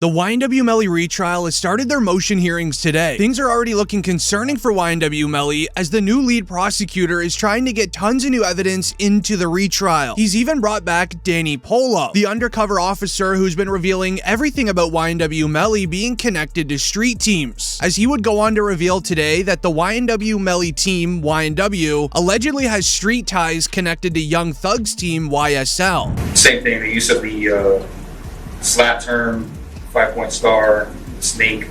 The YNW Melly retrial has started their motion hearings today. Things are already looking concerning for YNW Melly as the new lead prosecutor is trying to get tons of new evidence into the retrial. He's even brought back Danny Polo, the undercover officer who's been revealing everything about YNW Melly being connected to street teams, as he would go on to reveal today that the YNW Melly team, YNW, allegedly has street ties connected to Young Thug's team, YSL. Same thing, the use of the slap term, 5-point star, snake.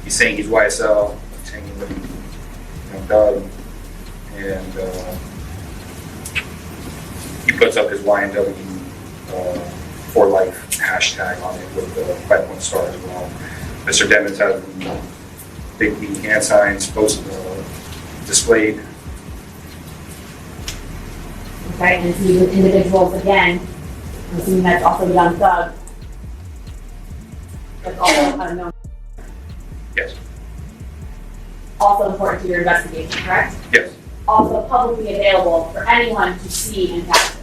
He's saying he's YSL, he's hanging with Young Thug, and he puts up his YNW for life hashtag on it with the 5-point star as well. Mr. Demons has the big B hand signs displayed. Okay, and see with individuals again, I'm assuming that's also Young Thug. That's also unknown. Yes. Also important to your investigation, correct? Yes. Also publicly available for anyone to see and capture.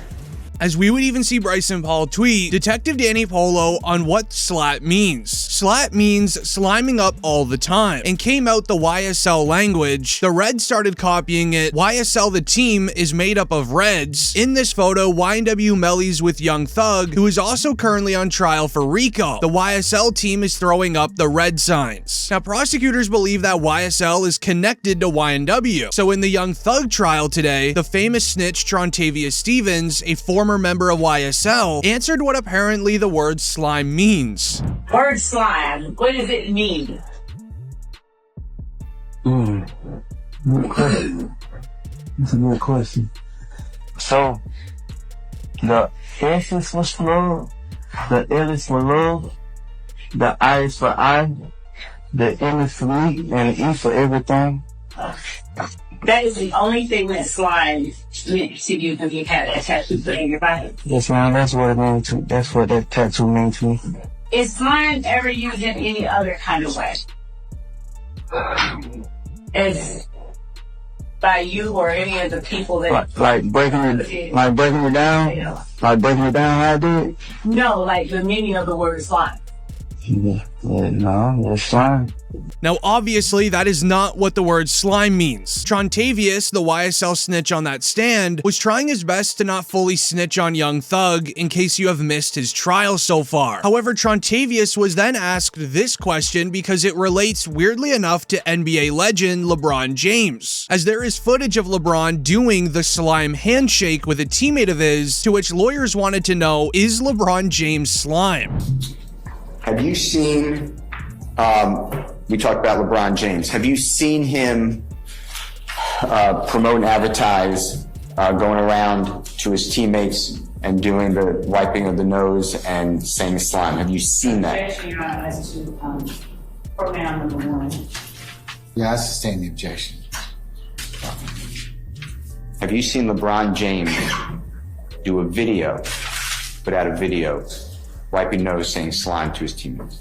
As we would even see Bryson Paul tweet Detective Danny Polo on what slat means. Slat means sliming up all the time, and came out the YSL language. The Reds started copying it. YSL, the team, is made up of Reds. In this photo, YNW Melly's with Young Thug, who is also currently on trial for RICO. The YSL team is throwing up the red signs. Now, prosecutors believe that YSL is connected to YNW. So in the Young Thug trial today, the famous snitch Trontavious Stevens, a former member of YSL, answered what apparently the word slime means. Word slime, what does it mean? Good question. That's a good question. So, the S is for slow, the L is for love, the I is for I, the M is for me, and the E for everything. That is the only thing that slime meant to you when you had a tattoo in your body. Yes, ma'am, that's what it means to, that's what that tattoo means to me. Is slime ever used in any other kind of way? As by you or any of the people that like breaking it down? Yeah. Like breaking it down how I did? No, like the meaning of the word slime. No, it's slime. Now, obviously, that is not what the word slime means. Trontavious, the YSL snitch on that stand, was trying his best to not fully snitch on Young Thug in case you have missed his trial so far. However, Trontavious was then asked this question because it relates weirdly enough to NBA legend LeBron James, as there is footage of LeBron doing the slime handshake with a teammate of his, to which lawyers wanted to know, is LeBron James slime? Have you seen, we talked about LeBron James, have you seen him promote and advertise going around to his teammates and doing the wiping of the nose and saying slime? Have you seen that? Program number 1. Yeah, I sustain the objection. Have you seen LeBron James do a video, put out a video, wiping nose saying slime to his teammates?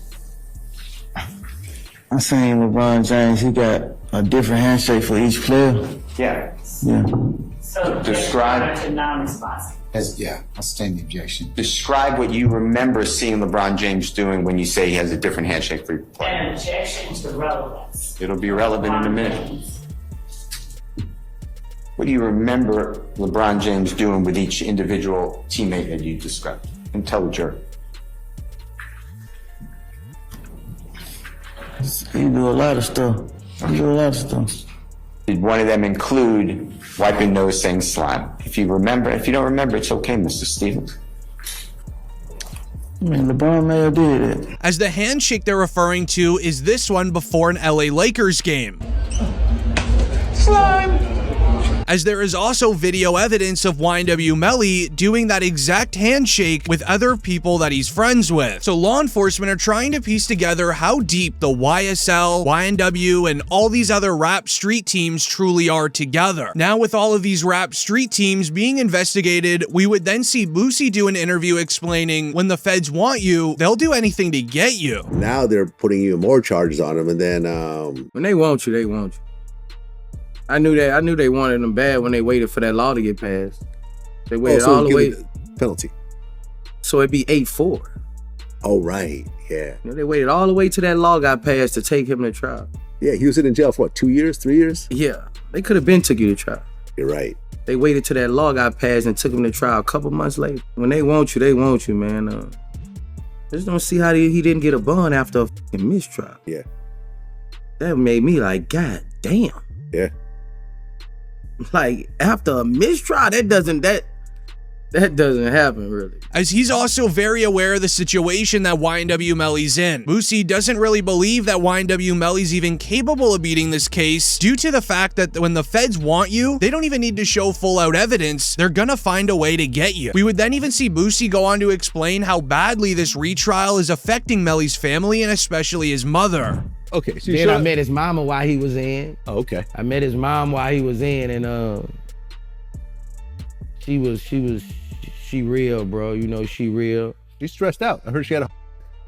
I seen LeBron James, he got a different handshake for each player. Yeah. Yeah. So Describe. to non-responsive. Yeah, I sustain the objection. Describe what you remember seeing LeBron James doing when you say he has a different handshake for each player. An objection to relevance. It'll be relevant in a minute. What do you remember LeBron James doing with each individual teammate that you described? And tell the jury. He do a lot of stuff. Did one of them include wiping nose saying slime? If you remember, if you don't remember, it's okay, Mr. Stevens. I mean, LeBron may have did it. As the handshake they're referring to is this one before an LA Lakers game. Slime! As there is also video evidence of YNW Melly doing that exact handshake with other people that he's friends with. So law enforcement are trying to piece together how deep the YSL, YNW, and all these other rap street teams truly are together. Now, with all of these rap street teams being investigated, we would then see Boosie do an interview explaining when the feds want you, they'll do anything to get you. Now they're putting even more charges on him, and then when they want you, they want you. I knew they wanted them bad when they waited for that law to get passed. They waited all the way. Penalty. So it'd be 8-4. Oh, right. Yeah. You know, they waited all the way till that law got passed to take him to trial. Yeah, he was in jail for what, 2 years, 3 years? Yeah, they could have been took you to trial. You're right. They waited till that law got passed and took him to trial a couple months later. When they want you, man. Just don't see how he didn't get a bond after a fucking mistrial. Yeah. That made me like, God damn. Yeah. Like, after a mistrial, that doesn't happen, really. As he's also very aware of the situation that YNW Melly's in. Boosie doesn't really believe that YNW Melly's even capable of beating this case due to the fact that when the feds want you, they don't even need to show full out evidence. They're gonna find a way to get you. We would then even see Boosie go on to explain how badly this retrial is affecting Melly's family and especially his mother. Okay, so Then I met his mama while he was in. Oh, okay. I met his mom while he was in, and she real, bro. You know, she real. She's stressed out. I heard she had a...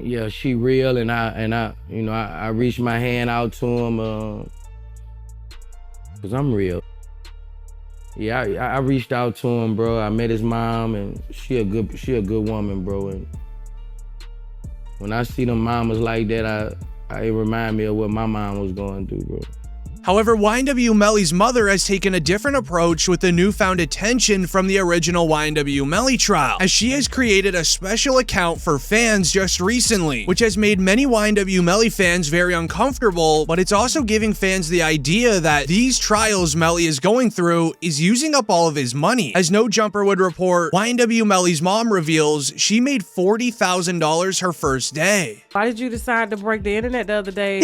Yeah, she real, and I reached my hand out to him, cause I'm real. Yeah, I reached out to him, bro. I met his mom, and she a good woman, bro. And when I see them mamas like that, it remind me of what my mom was going through, bro. However, YNW Melly's mother has taken a different approach with the newfound attention from the original YNW Melly trial, as she has created a special account for fans just recently, which has made many YNW Melly fans very uncomfortable, but it's also giving fans the idea that these trials Melly is going through is using up all of his money. As No Jumper would report, YNW Melly's mom reveals she made $40,000 her first day. Why did you decide to break the internet the other day?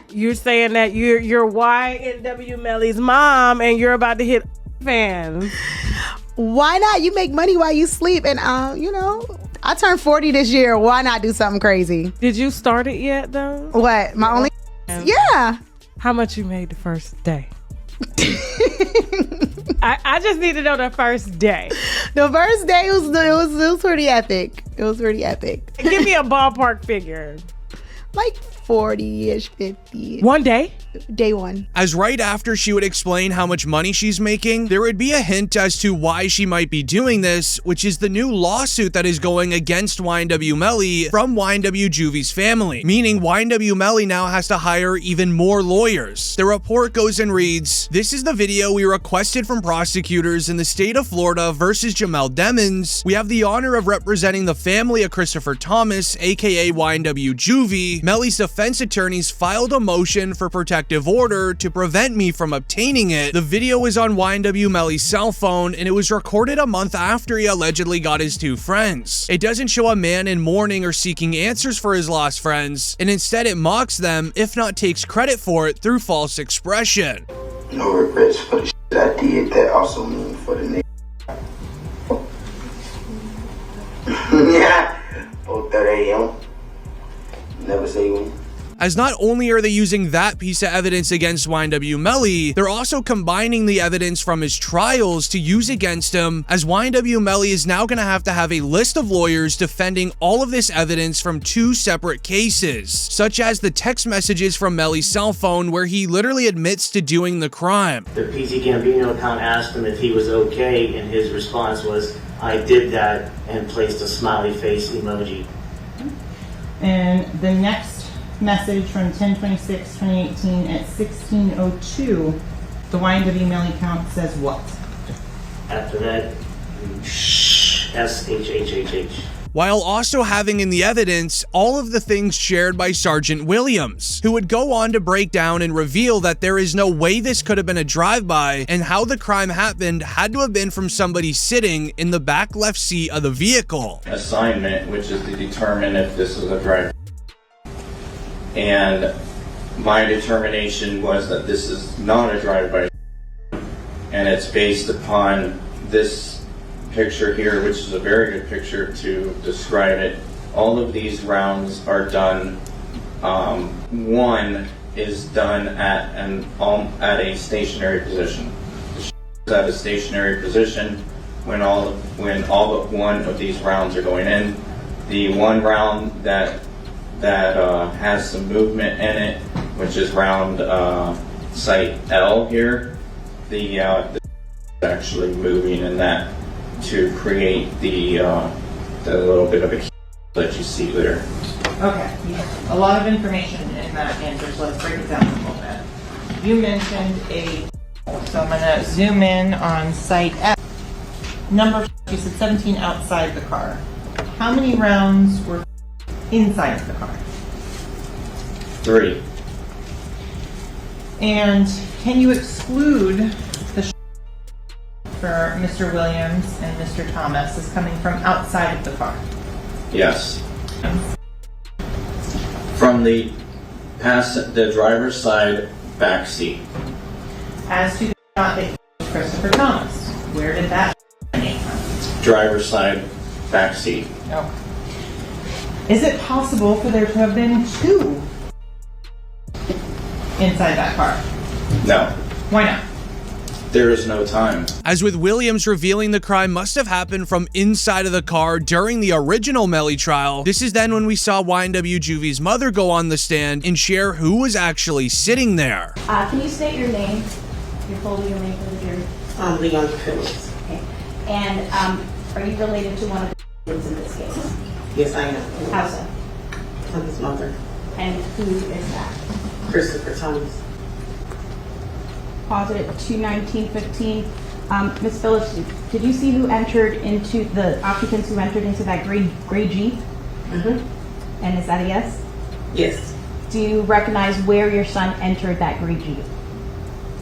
You're saying that you're YNW Melly's mom and you're about to hit fans. Why not? You make money while you sleep, and I turned 40 this year. Why not do something crazy? Did you start it yet though? What? My only? Yeah. How much you made the first day? I just need to know the first day. The first day was pretty epic. It was pretty epic. Give me a ballpark figure. Like 40-ish, 50. One day? Day one. As right after she would explain how much money she's making, there would be a hint as to why she might be doing this, which is the new lawsuit that is going against YNW Melly from YNW Juvie's family, meaning YNW Melly now has to hire even more lawyers. The report goes and reads, "This is the video we requested from prosecutors in the state of Florida versus Jamel Demons. We have the honor of representing the family of Christopher Thomas, aka YNW Juvie. Melly's defense attorneys filed a motion for protective order to prevent me from obtaining it. The video is on YNW Melly's cell phone, and it was recorded a month after he allegedly got his two friends. It doesn't show a man in mourning or seeking answers for his lost friends, and instead it mocks them, if not takes credit for it, through false expression. No regrets for the shit I did. That also mean for the nigga. Yeah. 4:30 a.m. Never say when. As not only are they using that piece of evidence against YNW Melly, they're also combining the evidence from his trials to use against him, as YNW Melly is now going to have a list of lawyers defending all of this evidence from two separate cases, such as the text messages from Melly's cell phone where he literally admits to doing the crime. The PC Gambino account asked him if he was okay, and his response was, "I did that," and placed a smiley face emoji. And the next message from 10/26/2018 at 16:02, the YNW Melly count says what? After that, SHHHH. While also having in the evidence all of the things shared by Sergeant Williams, who would go on to break down and reveal that there is no way this could have been a drive-by, and how the crime happened had to have been from somebody sitting in the back left seat of the vehicle. Assignment, which is to determine if this is a drive. And my determination was that this is not a drive-by, and it's based upon this picture here, which is a very good picture to describe it. All of these rounds are done. One is done at a stationary position. At a stationary position when all but one of these rounds are going in. The one round that has some movement in it, which is round site L here. The actually moving in that to create the little bit of a that you see there. Okay, a lot of information in that answer, so let's break it down a little bit. You mentioned so I'm gonna zoom in on site F. Number, you said 17 outside the car. How many rounds were inside the car? 3. And can you exclude the for Mr. Williams and Mr. Thomas as coming from outside of the car? Yes. From the driver's side back seat. As to the shot that Christopher Thomas, where did that come from? Driver's side back seat. Okay. Is it possible for there to have been 2 inside that car? No. Why not? There is no time. As with Williams revealing the crime must have happened from inside of the car during the original Melly trial, this is then when we saw YNW Juvie's mother go on the stand and share who was actually sitting there. Can you state your name, your full legal name for the jury? Leon Phillips. Okay. And are you related to one of the victims in this case? Yes, I am. How so? I'm his mother. And who is that? Christopher Thomas. Pause it at 2:19:15. Ms. Phillips, did you see who entered into the occupants who entered into that gray Jeep? Mm-hmm. And is that a yes? Yes. Do you recognize where your son entered that gray Jeep?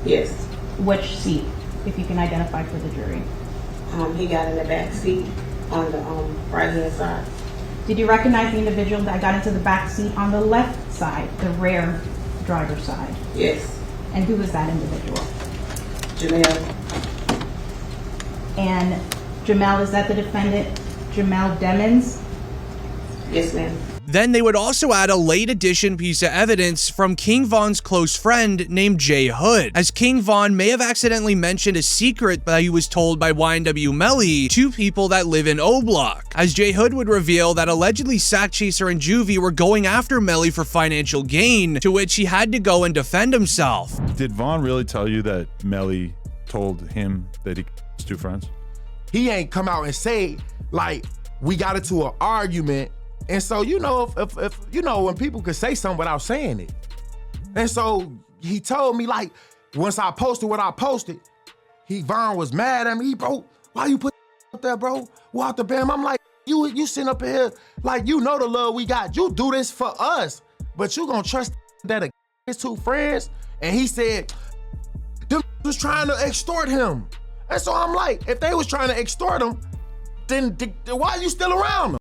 Yes. Which seat, if you can identify for the jury? He got in the back seat on the right hand side. Did you recognize the individual that got into the back seat on the left side, the rear driver's side? Yes. And who was that individual? Jamel. And Jamel, is that the defendant, Jamel Demons? Yes, ma'am. Then they would also add a late addition piece of evidence from King Von's close friend named Jay Hood, as King Von may have accidentally mentioned a secret that he was told by YNW Melly to people that live in O-Block, as Jay Hood would reveal that allegedly Sack Chaser and Juvie were going after Melly for financial gain, to which he had to go and defend himself. Did Von really tell you that Melly told him that he was 2 friends? He ain't come out and say, like, we got into an argument. And so, you know, if you know, when people could say something without saying it. And so he told me, like, once I posted what I posted, Von was mad at me. Bro, why you put up there, bro? What the bam? I'm like, you sitting up here, like, you know the love we got. You do this for us, but you gonna trust that his 2 friends? And he said, them was trying to extort him. And so I'm like, if they was trying to extort him, then why are you still around them?